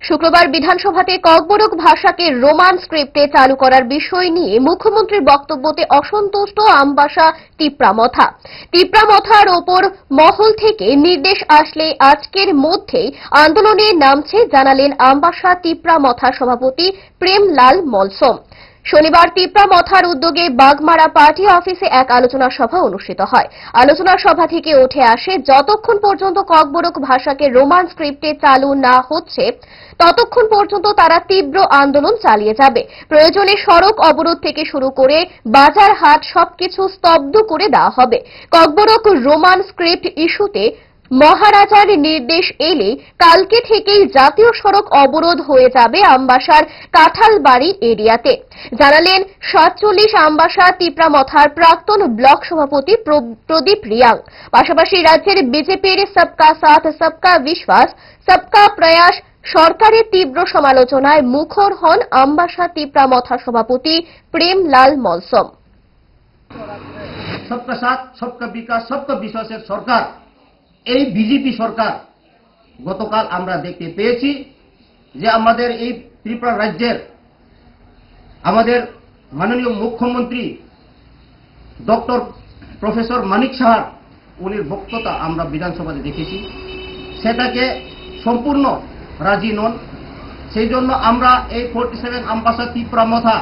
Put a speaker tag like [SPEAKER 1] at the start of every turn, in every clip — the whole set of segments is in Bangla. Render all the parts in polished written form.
[SPEAKER 1] শুক্রবার বিধানসভাতে ককবরক ভাষাকে রোমান স্ক্রিপ্টে চালু করার বিষয় নিয়ে মুখ্যমন্ত্রীর বক্তব্যতে অসন্তুষ্ট আমবাসা তিপ্রামথা। তিপ্রামথার ওপর মহল থেকে নির্দেশ আসলে আজকের মধ্যেই আন্দোলনে নামছে জানালেন আমবাসা তিপ্রামথা সভাপতি প্রেমলাল মলসম। শনিবার তিপ্রামথার উদ্যোগে বাগমারা পার্টি অফিসে এক আলোচনা সভা অনুষ্ঠিত হয়। আলোচনা সভা থেকে উঠে আসে, যতক্ষণ পর্যন্ত ককবরক ভাষাকে রোমান স্ক্রিপ্টে চালু না হচ্ছে ততক্ষণ পর্যন্ত তারা তীব্র আন্দোলন চালিয়ে যাবে। প্রয়োজনে সড়ক অবরোধ থেকে শুরু করে বাজার হাট সবকিছু স্তব্ধ করে দেওয়া হবে। ককবরক রোমান স্ক্রিপ্ট ইস্যুতে মহারাজার নির্দেশ এলে কালকে থেকেই জাতীয় সড়ক অবরোধ হয়ে যাবে আমবাসার কাঁঠালবাড়ি এরিয়াতে, জানালেন 47 আমবাসা তিপ্রামথার প্রাক্তন ব্লক সভাপতি প্রদীপ রিয়াং। পাশাপাশি রাজ্যের বিজেপির সবকা সাথ সবকা বিশ্বাস সবকা প্রয়াস সরকারের তীব্র সমালোচনায় মুখর হন আমবাসা তিপ্রামথা সভাপতি প্রেমলাল মলসম।
[SPEAKER 2] সবকা সাথ সবকা বিকাশ সবকা বিশ্বাসের সরকার, এই বিজেপি সরকার গতকাল আমরা দেখতে পেয়েছি যে আমাদের এই ত্রিপুরা রাজ্যের আমাদের মাননীয় মুখ্যমন্ত্রী ডক্টর প্রফেসর মানিক সাহার উনির বক্তব্য আমরা বিধানসভাতে দেখেছি, সেটাকে সম্পূর্ণ রাজি নন। সেই জন্য আমরা এই 47 আমবাসা তিপ্রামথা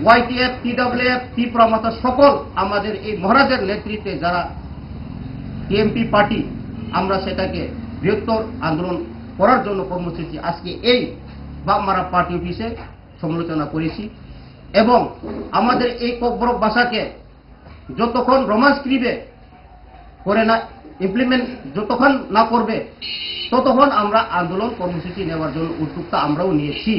[SPEAKER 2] ওয়াইটিএফ টিডব্লিউএফ তিপ্রামথা সকল আমাদের এই মহারাজের নেতৃত্বে যারা টিএমপি পার্টি, আমরা সেটাকে বৃহত্তর আন্দোলন করার জন্য কর্মসূচি আজকে এই বাগমারা পার্টি অফিসে সমালোচনা করেছি। এবং আমাদের এই ককবরক ভাষাকে যতক্ষণ রোমান স্ক্রিপ্টে করে না ইমপ্লিমেন্ট যতক্ষণ না করবে ততক্ষণ আমরা আন্দোলন কর্মসূচি নেওয়ার জন্য উদ্যোক্তা আমরাও নিয়েছি।